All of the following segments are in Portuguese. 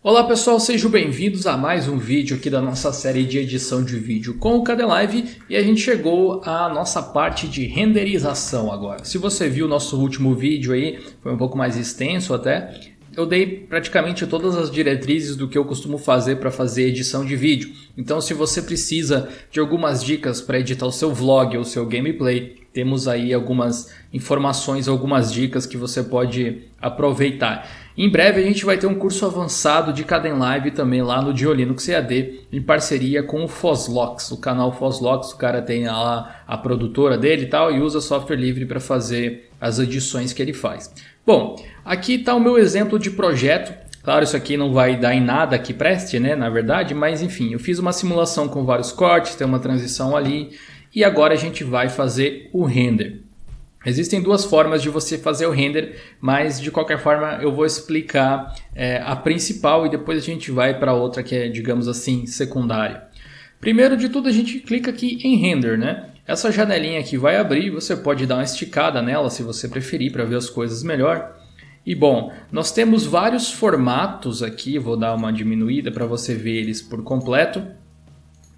Olá pessoal, sejam bem-vindos a mais um vídeo aqui da nossa série de edição de vídeo com o Kdenlive e a gente chegou à nossa parte de renderização agora. Se você viu o nosso último vídeo aí, foi um pouco mais extenso até, eu dei praticamente todas as diretrizes do que eu costumo fazer para fazer edição de vídeo. Então se você precisa de algumas dicas para editar o seu vlog ou o seu gameplay, temos aí algumas informações, algumas dicas que você pode aproveitar. Em breve a gente vai ter um curso avançado de Kdenlive também lá no Diolinux EAD, em parceria com o Foslox, o canal Foslox. O cara tem lá a produtora dele e tal e usa software livre para fazer as edições que ele faz. Bom, aqui está o meu exemplo de projeto. Claro, isso aqui não vai dar em nada que preste, né, na verdade, mas enfim, eu fiz uma simulação com vários cortes, tem uma transição ali e agora a gente vai fazer o render. Existem duas formas de você fazer o render, mas de qualquer forma eu vou explicar a principal e depois a gente vai para outra que é, digamos assim, secundária. Primeiro de tudo a gente clica aqui em render, né? Essa janelinha aqui vai abrir, você pode dar uma esticada nela se você preferir para ver as coisas melhor. E bom, nós temos vários formatos aqui, vou dar uma diminuída para você ver eles por completo,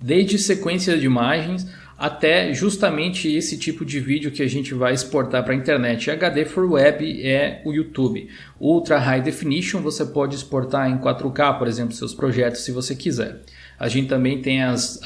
desde sequências de imagens até justamente esse tipo de vídeo que a gente vai exportar para a internet. HD for Web é o YouTube. Ultra High Definition você pode exportar em 4K, por exemplo, seus projetos se você quiser. A gente também tem as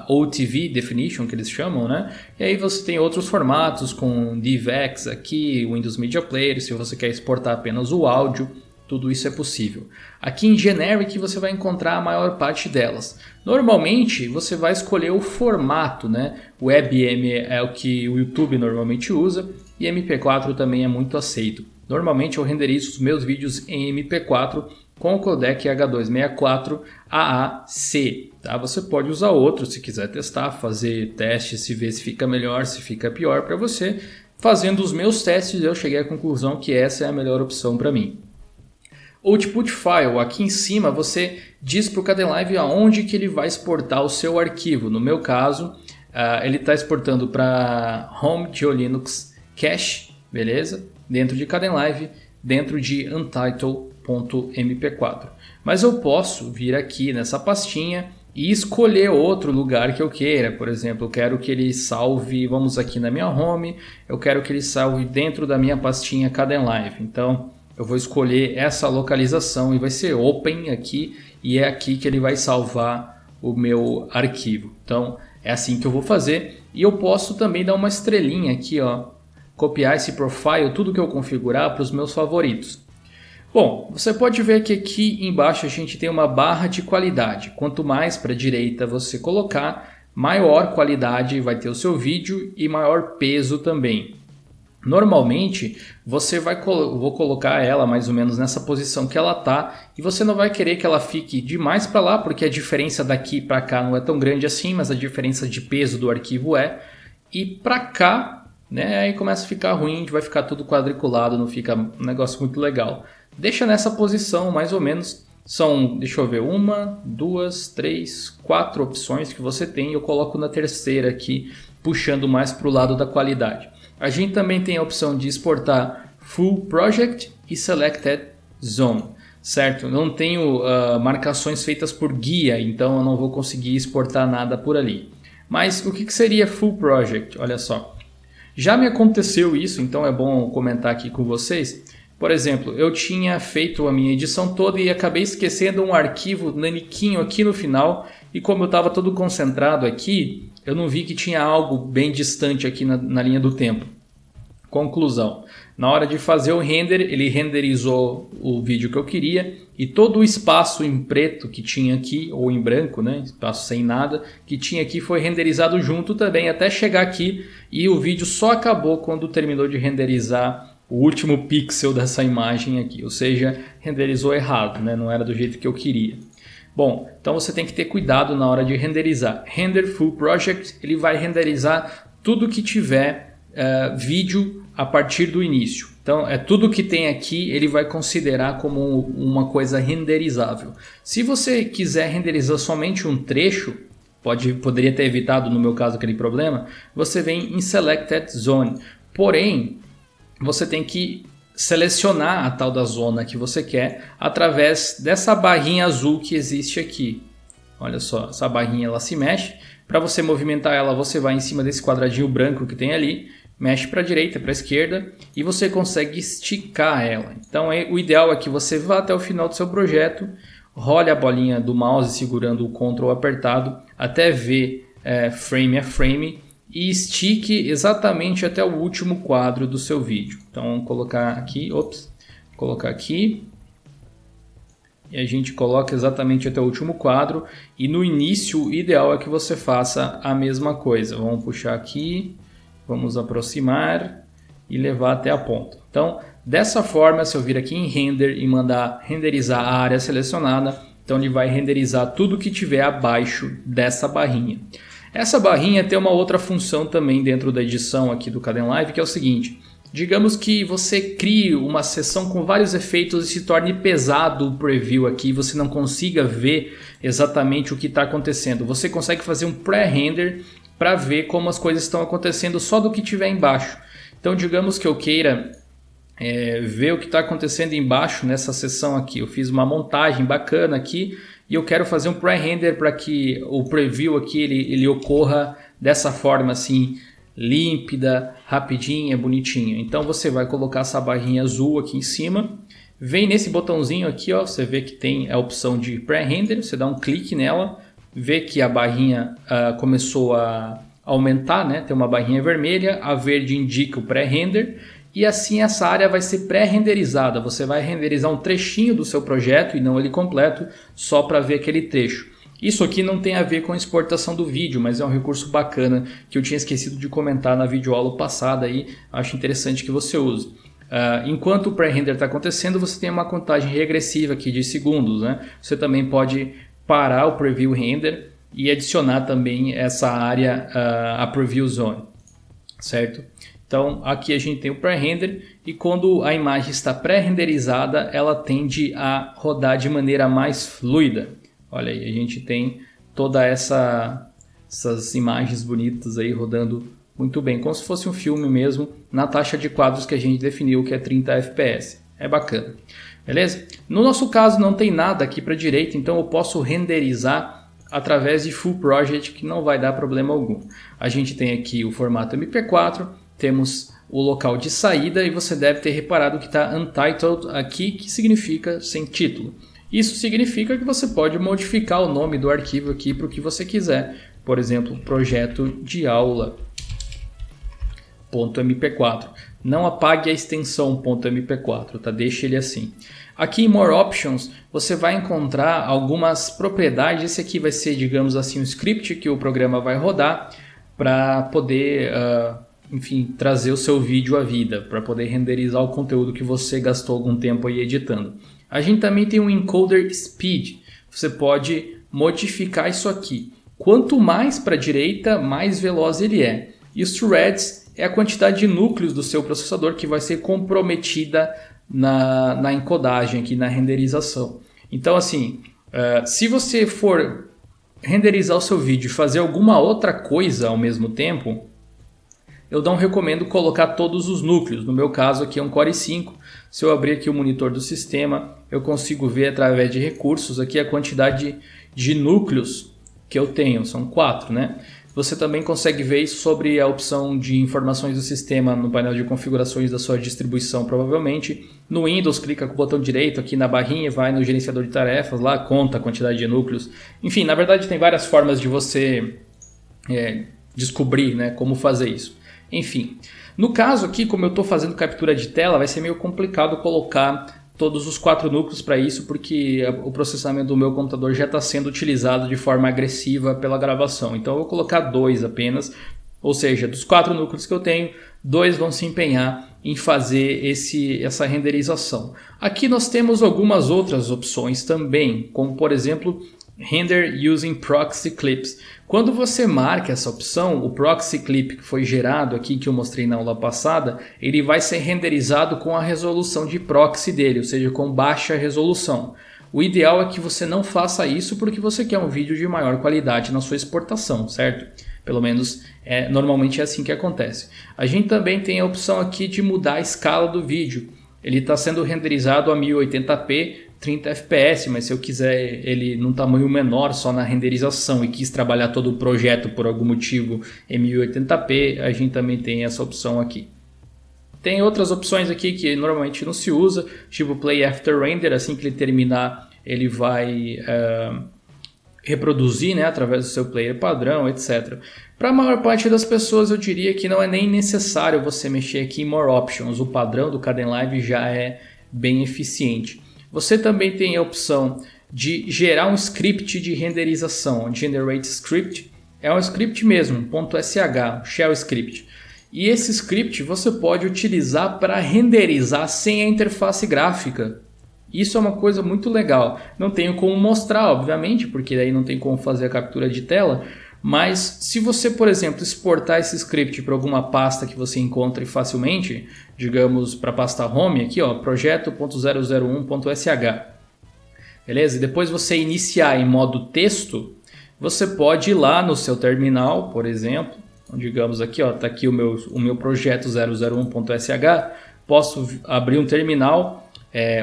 OTV Definition, que eles chamam, né? E aí você tem outros formatos com DivX aqui, Windows Media Player, se você quer exportar apenas o áudio. Tudo isso é possível. Aqui em Generic você vai encontrar a maior parte delas. Normalmente você vai escolher o formato, né? WebM é o que o YouTube normalmente usa e MP4 também é muito aceito. Normalmente eu renderizo os meus vídeos em MP4 com o codec H264 AAC. Tá? Você pode usar outro se quiser testar, fazer testes, se ver se fica melhor, se fica pior para você. Fazendo os meus testes eu cheguei à conclusão que essa é a melhor opção para mim. Output File, aqui em cima você diz para o Kdenlive aonde que ele vai exportar o seu arquivo. No meu caso, ele está exportando para Home Diolinux Cache, beleza? Dentro de Kdenlive, dentro de Untitled.mp4. Mas eu posso vir aqui nessa pastinha e escolher outro lugar que eu queira. Por exemplo, eu quero que ele salve, vamos aqui na minha Home, eu quero que ele salve dentro da minha pastinha Kdenlive. Então, eu vou escolher essa localização e vai ser Open aqui e é aqui que ele vai salvar o meu arquivo. Então é assim que eu vou fazer e eu posso também dar uma estrelinha aqui, ó, copiar esse profile, tudo que eu configurar para os meus favoritos. Bom, você pode ver que aqui embaixo a gente tem uma barra de qualidade. Quanto mais para a direita você colocar, maior qualidade vai ter o seu vídeo e maior peso também. Normalmente você vou colocar ela mais ou menos nessa posição que ela tá e você não vai querer que ela fique demais para lá porque a diferença daqui para cá não é tão grande assim, mas a diferença de peso do arquivo é. E para cá, né, aí começa a ficar ruim, vai ficar tudo quadriculado, não fica um negócio muito legal. Deixa nessa posição mais ou menos, são, deixa eu ver, 1, 2, 3, 4 opções que você tem, eu coloco na terceira aqui, puxando mais para o lado da qualidade. A gente também tem a opção de exportar Full Project e Selected Zone, certo? Eu não tenho marcações feitas por guia, então eu não vou conseguir exportar nada por ali. Mas o que seria Full Project? Olha só, já me aconteceu isso, então é bom comentar aqui com vocês. Por exemplo, eu tinha feito a minha edição toda e acabei esquecendo um arquivo naniquinho aqui no final e como eu estava todo concentrado aqui, eu não vi que tinha algo bem distante aqui na linha do tempo. Conclusão, na hora de fazer o render, ele renderizou o vídeo que eu queria e todo o espaço em preto que tinha aqui, ou em branco, né, espaço sem nada, que tinha aqui foi renderizado junto também, até chegar aqui e o vídeo só acabou quando terminou de renderizar o último pixel dessa imagem aqui, ou seja, renderizou errado, né, não era do jeito que eu queria. Bom, então você tem que ter cuidado na hora de renderizar. Render Full Project, ele vai renderizar tudo que tiver vídeo a partir do início. Então, tudo que tem aqui, ele vai considerar como uma coisa renderizável. Se você quiser renderizar somente um trecho, poderia ter evitado, no meu caso, aquele problema, você vem em Selected Zone. Porém, você tem que selecionar a tal da zona que você quer através dessa barrinha azul que existe aqui. Olha só, essa barrinha ela se mexe. Para você movimentar ela, você vai em cima desse quadradinho branco que tem ali, mexe para a direita, para a esquerda e você consegue esticar ela. Então o ideal é que você vá até o final do seu projeto, role a bolinha do mouse segurando o Ctrl apertado até ver frame a frame e estique exatamente até o último quadro do seu vídeo. Então colocar aqui e a gente coloca exatamente até o último quadro e no início o ideal é que você faça a mesma coisa. Vamos puxar aqui, vamos aproximar e levar até a ponta. Então dessa forma, se eu vir aqui em render e mandar renderizar a área selecionada, então ele vai renderizar tudo que tiver abaixo dessa barrinha. Essa barrinha tem uma outra função também dentro da edição aqui do Kdenlive, que é o seguinte: digamos que você crie uma sessão com vários efeitos e se torne pesado o preview aqui, você não consiga ver exatamente o que está acontecendo. Você consegue fazer um pré-render para ver como as coisas estão acontecendo só do que tiver embaixo. Então digamos que eu queira ver o que está acontecendo embaixo nessa sessão aqui. Eu fiz uma montagem bacana aqui e eu quero fazer um pré-render para que o preview aqui ele ocorra dessa forma assim, límpida, rapidinha, bonitinha. Então você vai colocar essa barrinha azul aqui em cima, vem nesse botãozinho aqui, ó, você vê que tem a opção de pré-render, você dá um clique nela, vê que a barrinha começou a aumentar, né? Tem uma barrinha vermelha, a verde indica o pré-render e assim essa área vai ser pré-renderizada. Você vai renderizar um trechinho do seu projeto e não ele completo, só para ver aquele trecho. Isso aqui não tem a ver com a exportação do vídeo, mas é um recurso bacana que eu tinha esquecido de comentar na videoaula passada e acho interessante que você use. Enquanto o pré-render está acontecendo, você tem uma contagem regressiva aqui de segundos, né? Você também pode parar o preview render e adicionar também essa área, a preview zone, certo? Então aqui a gente tem o pré-render e quando a imagem está pré-renderizada, ela tende a rodar de maneira mais fluida. Olha aí, a gente tem toda essas imagens bonitas aí rodando muito bem, como se fosse um filme mesmo, na taxa de quadros que a gente definiu, que é 30 fps. É bacana, beleza? No nosso caso não tem nada aqui para a direita, então eu posso renderizar através de Full Project, que não vai dar problema algum. A gente tem aqui o formato MP4, temos o local de saída e você deve ter reparado que está Untitled aqui, que significa sem título. Isso significa que você pode modificar o nome do arquivo aqui para o que você quiser. Por exemplo, projeto de aula .mp4. Não apague a extensão .mp4, tá? Deixe ele assim. Aqui em More Options você vai encontrar algumas propriedades. Esse aqui vai ser, digamos assim, um script que o programa vai rodar para poder, enfim, trazer o seu vídeo à vida, para poder renderizar o conteúdo que você gastou algum tempo aí editando. A gente também tem um encoder speed. Você pode modificar isso aqui. Quanto mais para a direita, mais veloz ele é. E os threads é a quantidade de núcleos do seu processador que vai ser comprometida na encodagem, aqui na renderização. Então assim, se você for renderizar o seu vídeo e fazer alguma outra coisa ao mesmo tempo, eu não recomendo colocar todos os núcleos. No meu caso aqui é um Core i5. Se eu abrir aqui o monitor do sistema, eu consigo ver através de recursos aqui a quantidade de núcleos que eu tenho. São 4, né? Você também consegue ver isso sobre a opção de informações do sistema no painel de configurações da sua distribuição, provavelmente. No Windows, clica com o botão direito aqui na barrinha, vai no gerenciador de tarefas, lá conta a quantidade de núcleos. Enfim, na verdade tem várias formas de você descobrir, né, como fazer isso. Enfim, no caso aqui, como eu estou fazendo captura de tela, vai ser meio complicado colocar todos os 4 núcleos para isso, porque o processamento do meu computador já está sendo utilizado de forma agressiva pela gravação. Então eu vou colocar 2 apenas, ou seja, dos 4 núcleos que eu tenho, 2 vão se empenhar em fazer essa renderização. Aqui nós temos algumas outras opções também, como por exemplo, Render Using Proxy Clips. Quando você marca essa opção, o Proxy Clip que foi gerado aqui, que eu mostrei na aula passada, ele vai ser renderizado com a resolução de proxy dele, ou seja, com baixa resolução. O ideal é que você não faça isso porque você quer um vídeo de maior qualidade na sua exportação, certo? Pelo menos normalmente é assim que acontece. A gente também tem a opção aqui de mudar a escala do vídeo. ele está sendo renderizado a 1080p 30 fps, mas se eu quiser ele num tamanho menor só na renderização e quis trabalhar todo o projeto por algum motivo em 1080p, a gente também tem essa opção aqui. Tem outras opções aqui que normalmente não se usa, tipo Play After Render, assim que ele terminar ele vai reproduzir, né, através do seu player padrão, etc. Para a maior parte das pessoas eu diria que não é nem necessário você mexer aqui em More Options, o padrão do Kdenlive já é bem eficiente. Você também tem a opção de gerar um script de renderização, Generate Script, é um script mesmo, .sh, shell script. E esse script você pode utilizar para renderizar sem a interface gráfica. Isso é uma coisa muito legal. Não tenho como mostrar, obviamente, porque aí não tem como fazer a captura de tela. Mas se você, por exemplo, exportar esse script para alguma pasta que você encontre facilmente, digamos para a pasta home aqui, ó, projeto.001.sh, beleza? E depois você iniciar em modo texto, você pode ir lá no seu terminal, por exemplo, digamos aqui, ó, tá aqui o meu projeto 001.sh, posso abrir um terminal,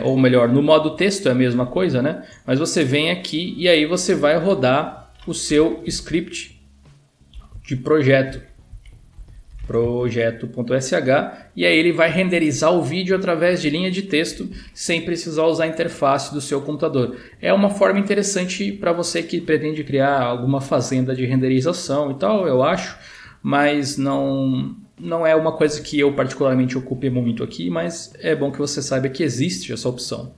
ou melhor, no modo texto é a mesma coisa, né? Mas você vem aqui e aí você vai rodar o seu script de projeto.sh, e aí ele vai renderizar o vídeo através de linha de texto sem precisar usar a interface do seu computador. É uma forma interessante para você que pretende criar alguma fazenda de renderização e tal, eu acho, mas não é uma coisa que eu particularmente ocupe muito aqui, mas é bom que você saiba que existe essa opção.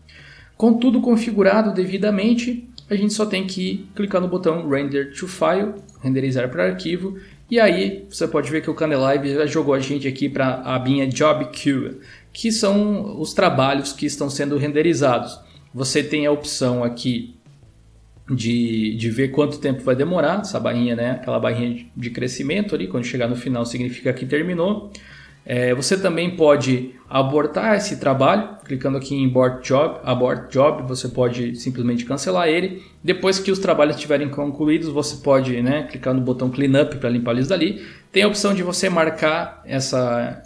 Com tudo configurado devidamente, a gente só tem que clicar no botão Render to File, renderizar para arquivo, e aí você pode ver que o Kdenlive já jogou a gente aqui para a abinha Job Queue, que são os trabalhos que estão sendo renderizados. Você tem a opção aqui de ver quanto tempo vai demorar, essa barrinha, né? Aquela barrinha de crescimento ali, quando chegar no final significa que terminou. Você também pode abortar esse trabalho, clicando aqui em Abort Job, você pode simplesmente cancelar ele. Depois que os trabalhos estiverem concluídos, você pode, né, clicar no botão Cleanup para limpar eles dali. Tem a opção de você marcar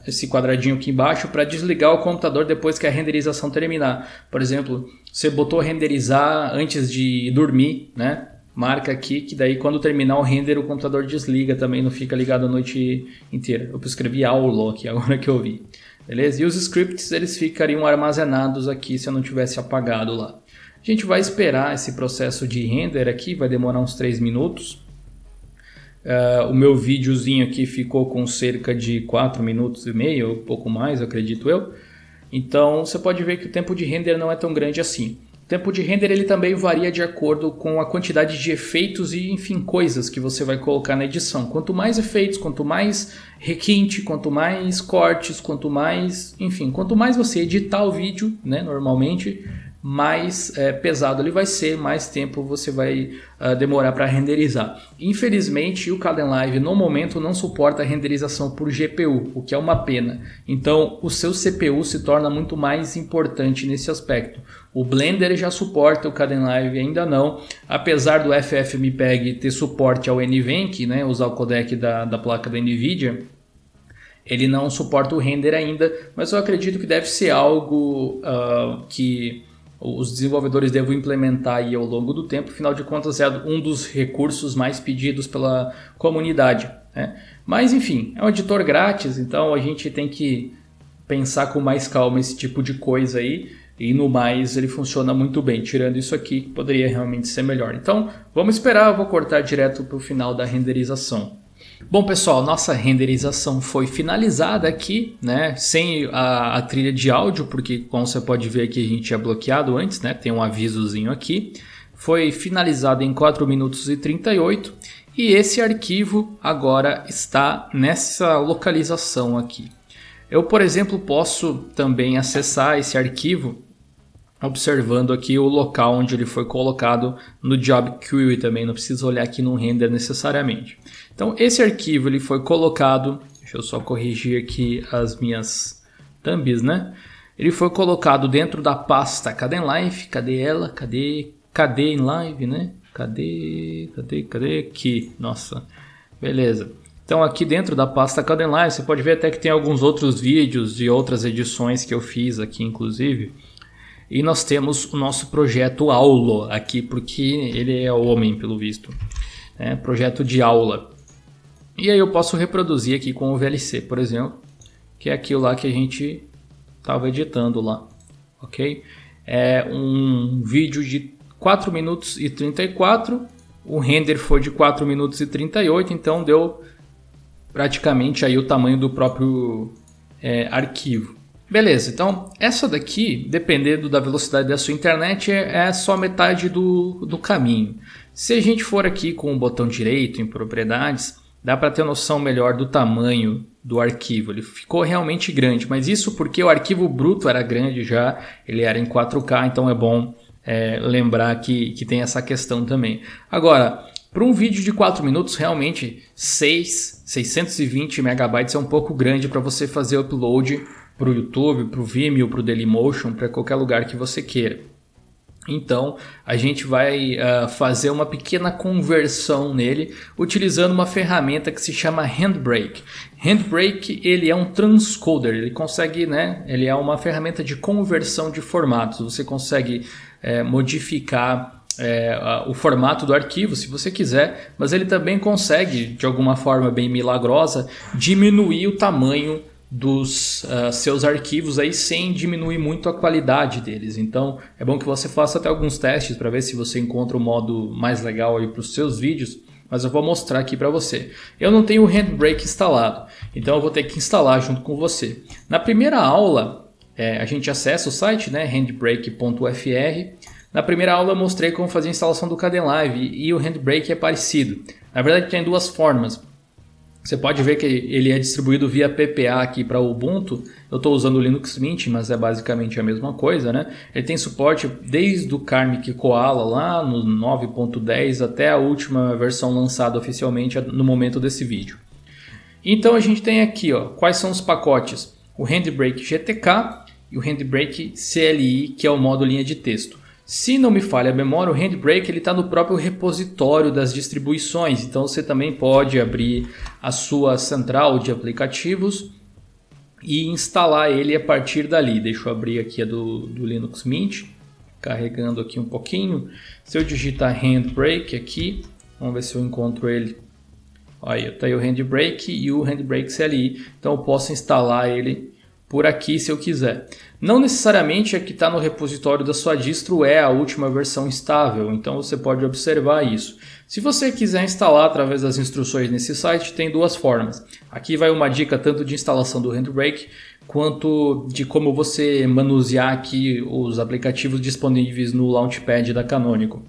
esse quadradinho aqui embaixo para desligar o computador depois que a renderização terminar. Por exemplo, você botou renderizar antes de dormir, né? Marca aqui que daí quando terminar o render o computador desliga também, não fica ligado a noite inteira. Eu escrevi aula aqui agora que eu vi. Beleza? E os scripts eles ficariam armazenados aqui se eu não tivesse apagado lá. A gente vai esperar esse processo de render aqui, vai demorar uns 3 minutos. O meu videozinho aqui ficou com cerca de 4 minutos e meio, ou um pouco mais, acredito eu. Então você pode ver que o tempo de render não é tão grande assim. O tempo de render ele também varia de acordo com a quantidade de efeitos e, enfim, coisas que você vai colocar na edição. Quanto mais efeitos, quanto mais requinte, quanto mais cortes, quanto mais você editar o vídeo, né, normalmente, mais pesado ele vai ser, mais tempo você vai demorar para renderizar. Infelizmente, o Kdenlive no momento não suporta a renderização por GPU, o que é uma pena. Então, o seu CPU se torna muito mais importante nesse aspecto. O Blender já suporta, o Kdenlive ainda não. Apesar do FFmpeg ter suporte ao NVENC, né, usar o codec da placa da NVIDIA, ele não suporta o render ainda, mas eu acredito que deve ser algo que os desenvolvedores devem implementar aí ao longo do tempo. Afinal de contas, é um dos recursos mais pedidos pela comunidade, né? Mas enfim, é um editor grátis, então a gente tem que pensar com mais calma esse tipo de coisa aí. E no mais ele funciona muito bem, tirando isso aqui que poderia realmente ser melhor. Então vamos esperar, eu vou cortar direto para o final da renderização. Bom pessoal, nossa renderização foi finalizada aqui, né, sem a trilha de áudio, porque como você pode ver aqui a gente tinha bloqueado antes, né, tem um avisozinho aqui. Foi finalizado em 4 minutos e 38 e esse arquivo agora está nessa localização aqui. Eu, por exemplo, posso também acessar esse arquivo observando aqui o local onde ele foi colocado no Job Queue também, não precisa olhar aqui no render necessariamente. Então esse arquivo ele foi colocado, deixa eu só corrigir aqui as minhas thumbs, né? Ele foi colocado dentro da pasta Kdenlive, cadê ela? Cadê em live, né? Cadê aqui? Nossa, beleza. Então aqui dentro da pasta Kdenlive você pode ver até que tem alguns outros vídeos de outras edições que eu fiz aqui inclusive. E nós temos o nosso projeto Aulo aqui, porque ele é homem pelo visto. Projeto de aula. E aí eu posso reproduzir aqui com o VLC, por exemplo, que é aquilo lá que a gente estava editando lá. Ok? É um vídeo de 4 minutos e 34, o render foi de 4 minutos e 38, então deu praticamente aí o tamanho do próprio arquivo. Beleza, então essa daqui, dependendo da velocidade da sua internet, é só metade do caminho. Se a gente for aqui com o botão direito em propriedades, dá para ter noção melhor do tamanho do arquivo. Ele ficou realmente grande, mas isso porque o arquivo bruto era grande já, ele era em 4K, então é bom lembrar que tem essa questão também. Agora, para um vídeo de 4 minutos, realmente 620 megabytes é um pouco grande para você fazer upload para o YouTube, para o Vimeo, para o Dailymotion, para qualquer lugar que você queira. Então a gente vai fazer uma pequena conversão nele utilizando uma ferramenta que se chama Handbrake. Handbrake ele é um transcoder, ele consegue, ele é uma ferramenta de conversão de formatos. Você consegue modificar o formato do arquivo se você quiser, mas ele também consegue, de alguma forma bem milagrosa, diminuir o tamanho dos seus arquivos aí sem diminuir muito a qualidade deles. Então é bom que você faça até alguns testes para ver se você encontra o modo mais legal aí para os seus vídeos, mas eu vou mostrar aqui para você. Eu não tenho o Handbrake instalado, então eu vou ter que instalar junto com você. Na primeira aula a gente acessa o site, handbrake.fr. Na primeira aula eu mostrei como fazer a instalação do Kdenlive e o Handbrake é parecido. Na verdade tem duas formas. Você pode ver que ele é distribuído via PPA aqui para o Ubuntu. Eu estou usando o Linux Mint, mas é basicamente a mesma coisa, Ele tem suporte desde o Karmic Koala lá no 9.10 até a última versão lançada oficialmente no momento desse vídeo. Então a gente tem aqui, quais são os pacotes? O Handbrake GTK e o Handbrake CLI, que é o modo linha de texto. Se não me falha a memória, o Handbrake está no próprio repositório das distribuições, então você também pode abrir a sua central de aplicativos e instalar ele a partir dali. Deixa eu abrir aqui a do Linux Mint, carregando aqui um pouquinho. Se eu digitar Handbrake aqui, vamos ver se eu encontro ele. Aí está aí o Handbrake e o Handbrake CLI, então eu posso instalar ele por aqui se eu quiser. Não necessariamente a que está no repositório da sua distro é a última versão estável, então você pode observar isso. Se você quiser instalar através das instruções nesse site, tem duas formas. Aqui vai uma dica tanto de instalação do Handbrake, quanto de como você manusear aqui os aplicativos disponíveis no Launchpad da Canonical.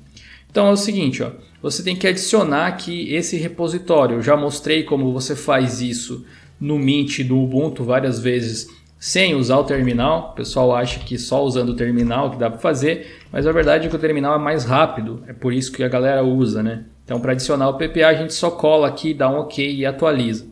Então é o seguinte, você tem que adicionar aqui esse repositório. Eu já mostrei como você faz isso no Mint e no Ubuntu várias vezes, sem usar o terminal. O pessoal acha que só usando o terminal que dá para fazer, mas a verdade é que o terminal é mais rápido, é por isso que a galera usa, Então para adicionar o PPA a gente só cola aqui, dá um OK e atualiza.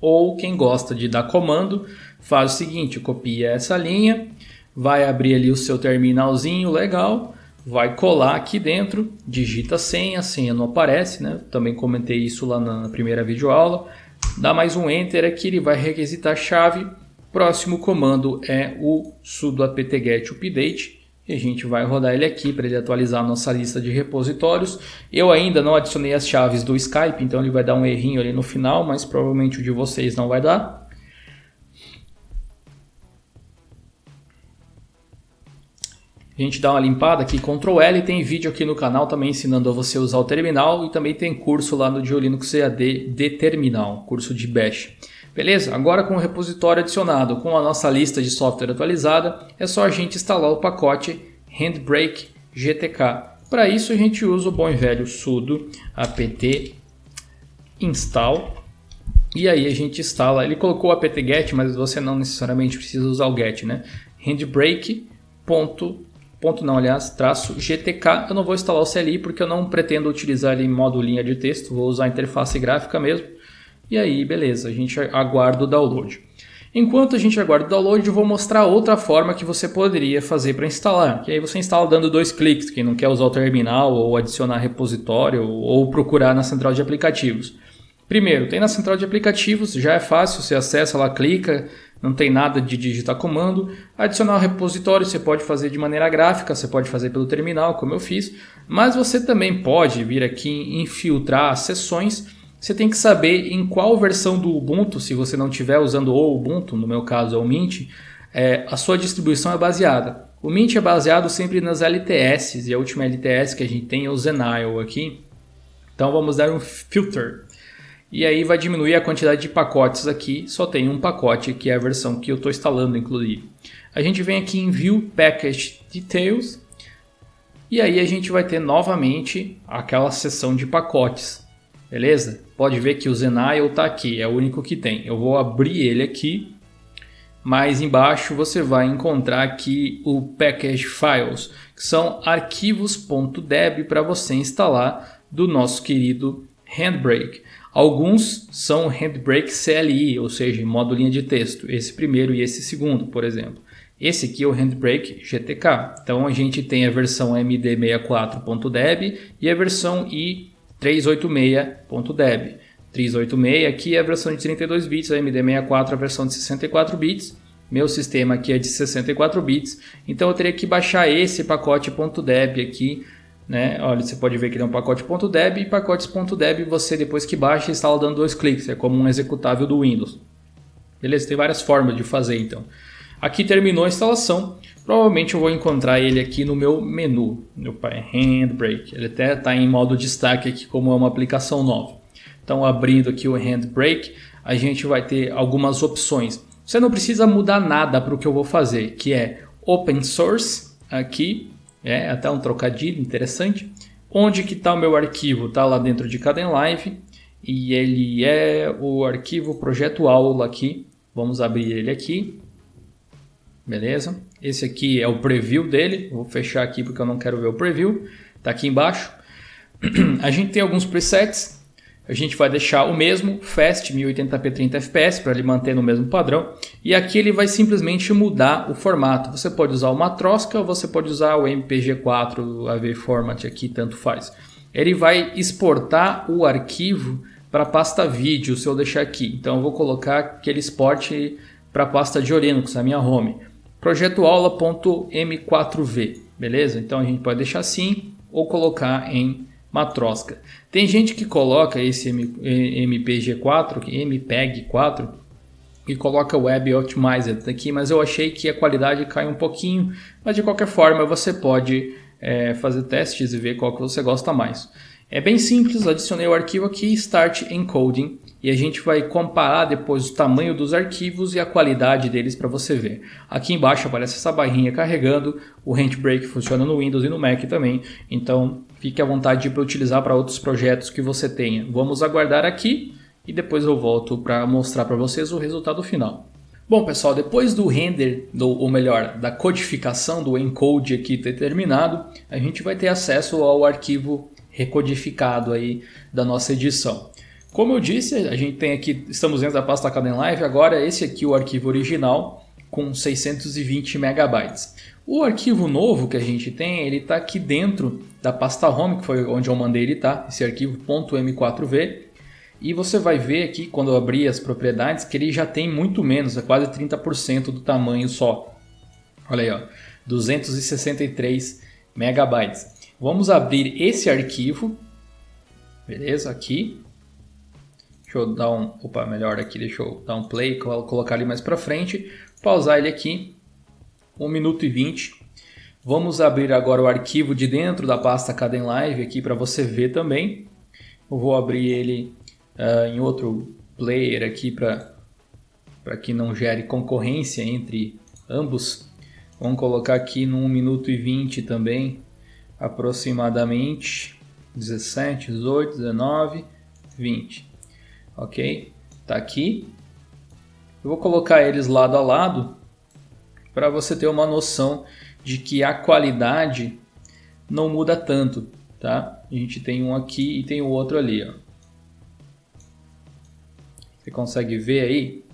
Ou quem gosta de dar comando, faz o seguinte, copia essa linha, vai abrir ali o seu terminalzinho legal, vai colar aqui dentro, digita a senha não aparece, Também comentei isso lá na primeira videoaula, dá mais um Enter aqui, ele vai requisitar a chave. Próximo comando é o sudo apt-get update e a gente vai rodar ele aqui para ele atualizar a nossa lista de repositórios. Eu ainda não adicionei as chaves do Skype, então ele vai dar um errinho ali no final, mas provavelmente o de vocês não vai dar. A gente dá uma limpada aqui, Ctrl L, tem vídeo aqui no canal também ensinando a você usar o terminal e também tem curso lá no GeoLinux EAD de terminal, curso de Bash. Beleza? Agora com o repositório adicionado, com a nossa lista de software atualizada, é só a gente instalar o pacote Handbrake GTK. Para isso a gente usa o bom e velho sudo apt install e aí a gente instala. Ele colocou o apt-get, mas você não necessariamente precisa usar o get, Handbrake -GTK. Eu não vou instalar o CLI porque eu não pretendo utilizar ele em modo linha de texto, vou usar a interface gráfica mesmo. E aí, beleza, a gente aguarda o download. Enquanto a gente aguarda o download, eu vou mostrar outra forma que você poderia fazer para instalar. Que aí você instala dando 2 cliques, quem não quer usar o terminal ou adicionar repositório ou procurar na central de aplicativos. Primeiro, tem na central de aplicativos, já é fácil, você acessa lá, clica, não tem nada de digitar comando. Adicionar o repositório você pode fazer de maneira gráfica, você pode fazer pelo terminal, como eu fiz, mas você também pode vir aqui em infiltrar as seções. Você tem que saber em qual versão do Ubuntu, se você não estiver usando o Ubuntu, no meu caso é o Mint, a sua distribuição é baseada. O Mint é baseado sempre nas LTS, e a última LTS que a gente tem é o Zenile aqui. Então vamos dar um filter. E aí vai diminuir a quantidade de pacotes aqui, só tem um pacote que é a versão que eu estou instalando inclusive. A gente vem aqui em View Package Details e aí a gente vai ter novamente aquela seção de pacotes, beleza? Pode ver que o Zenile está aqui, é o único que tem. Eu vou abrir ele aqui, mais embaixo você vai encontrar aqui o Package Files, que são arquivos.deb para você instalar do nosso querido Handbrake. Alguns são Handbrake CLI, ou seja, em modo linha de texto. Esse primeiro e esse segundo, por exemplo. Esse aqui é o Handbrake GTK. Então a gente tem a versão MD64.deb e a versão i386.deb. 386 aqui é a versão de 32 bits, a MD64 a versão de 64 bits. Meu sistema aqui é de 64 bits. Então eu teria que baixar esse pacote .deb aqui. Né? Olha, você pode ver que ele é um pacote .deb e pacotes.deb você depois que baixa instala dando 2 cliques, é como um executável do Windows. Beleza? Tem várias formas de fazer então. Aqui terminou a instalação, provavelmente eu vou encontrar ele aqui no meu menu, meu pai Handbrake, ele até está em modo destaque aqui como é uma aplicação nova. Então abrindo aqui o Handbrake, a gente vai ter algumas opções. Você não precisa mudar nada para o que eu vou fazer, que é Open Source aqui. É até um trocadilho interessante. Onde que está o meu arquivo? Está lá dentro de Kdenlive e ele é o arquivo projeto aula aqui. Vamos abrir ele aqui. Beleza? Esse aqui é o preview dele. Vou fechar aqui porque eu não quero ver o preview. Está aqui embaixo. A gente tem alguns presets. A gente vai deixar o mesmo, Fast 1080p 30 fps, para ele manter no mesmo padrão. E aqui ele vai simplesmente mudar o formato. Você pode usar o Matroska ou você pode usar o MPG4, o AV Format aqui, tanto faz. Ele vai exportar o arquivo para a pasta vídeo, se eu deixar aqui. Então eu vou colocar que ele exporte para a pasta de Linux, a minha home. projetoaula.m4v, beleza? Então a gente pode deixar assim ou colocar em Matroska. Tem gente que coloca esse MPG4, MPEG4 e coloca Web Optimizer aqui, mas eu achei que a qualidade cai um pouquinho, mas de qualquer forma você pode fazer testes e ver qual que você gosta mais. É bem simples, adicionei o arquivo aqui, Start Encoding, e a gente vai comparar depois o tamanho dos arquivos e a qualidade deles para você ver. Aqui embaixo aparece essa barrinha carregando, o Handbrake funciona no Windows e no Mac também, então fique à vontade para utilizar para outros projetos que você tenha. Vamos aguardar aqui e depois eu volto para mostrar para vocês o resultado final. Bom pessoal, depois do render, ou melhor, da codificação do encode aqui ter terminado, a gente vai ter acesso ao arquivo recodificado aí da nossa edição. Como eu disse, a gente tem aqui, estamos dentro da pasta Kdenlive, agora esse aqui é o arquivo original com 620 megabytes. O arquivo novo que a gente tem, ele está aqui dentro da pasta home, que foi onde eu mandei ele, tá? Esse arquivo .m4v. E você vai ver aqui, quando eu abrir as propriedades, que ele já tem muito menos, é quase 30% do tamanho só. Olha aí, ó, 263 megabytes. Vamos abrir esse arquivo, beleza? Aqui. Deixa eu dar um... Opa, melhor aqui, deixa eu dar um play, colocar ele mais para frente. Pausar ele aqui, 1 minuto e 20. Vamos abrir agora o arquivo de dentro da pasta Kdenlive aqui para você ver também. Eu vou abrir ele em outro player aqui para que não gere concorrência entre ambos. Vamos colocar aqui no 1 minuto e 20 também, aproximadamente 17, 18, 19, 20. Ok? Tá aqui. Eu vou colocar eles lado a lado para você ter uma noção de que a qualidade não muda tanto, tá? A gente tem um aqui e tem o outro ali, ó. Você consegue ver aí,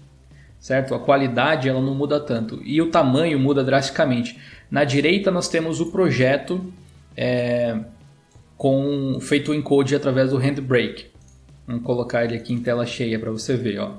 certo? A qualidade ela não muda tanto e o tamanho muda drasticamente. Na direita nós temos o projeto feito o encode através do Handbrake. Vamos colocar ele aqui em tela cheia para você ver, ó.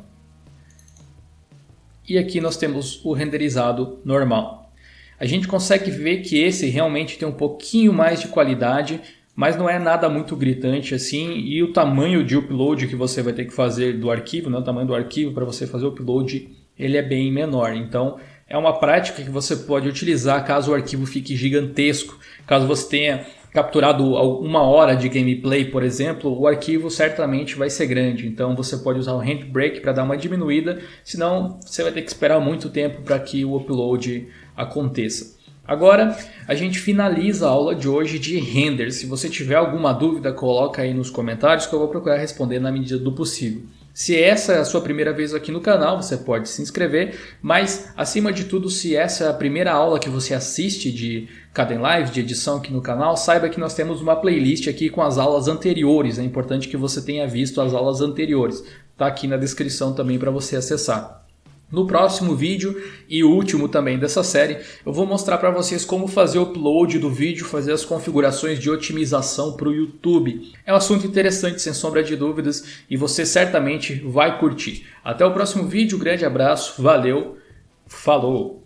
E aqui nós temos o renderizado normal. A gente consegue ver que esse realmente tem um pouquinho mais de qualidade, mas não é nada muito gritante assim, e o tamanho de upload que você vai ter que fazer do arquivo, né, o tamanho do arquivo para você fazer o upload, ele é bem menor. Então é uma prática que você pode utilizar caso o arquivo fique gigantesco, caso você tenha capturado 1 hora de gameplay, por exemplo, o arquivo certamente vai ser grande. Então você pode usar o Handbrake para dar uma diminuída, senão você vai ter que esperar muito tempo para que o upload aconteça. Agora a gente finaliza a aula de hoje de render. Se você tiver alguma dúvida, coloca aí nos comentários que eu vou procurar responder na medida do possível. Se essa é a sua primeira vez aqui no canal, você pode se inscrever, mas acima de tudo, se essa é a primeira aula que você assiste de Kdenlive, de edição aqui no canal, saiba que nós temos uma playlist aqui com as aulas anteriores. É importante que você tenha visto as aulas anteriores. Está aqui na descrição também para você acessar. No próximo vídeo e último também dessa série, eu vou mostrar para vocês como fazer o upload do vídeo, fazer as configurações de otimização para o YouTube. É um assunto interessante, sem sombra de dúvidas, e você certamente vai curtir. Até o próximo vídeo, grande abraço, valeu, falou!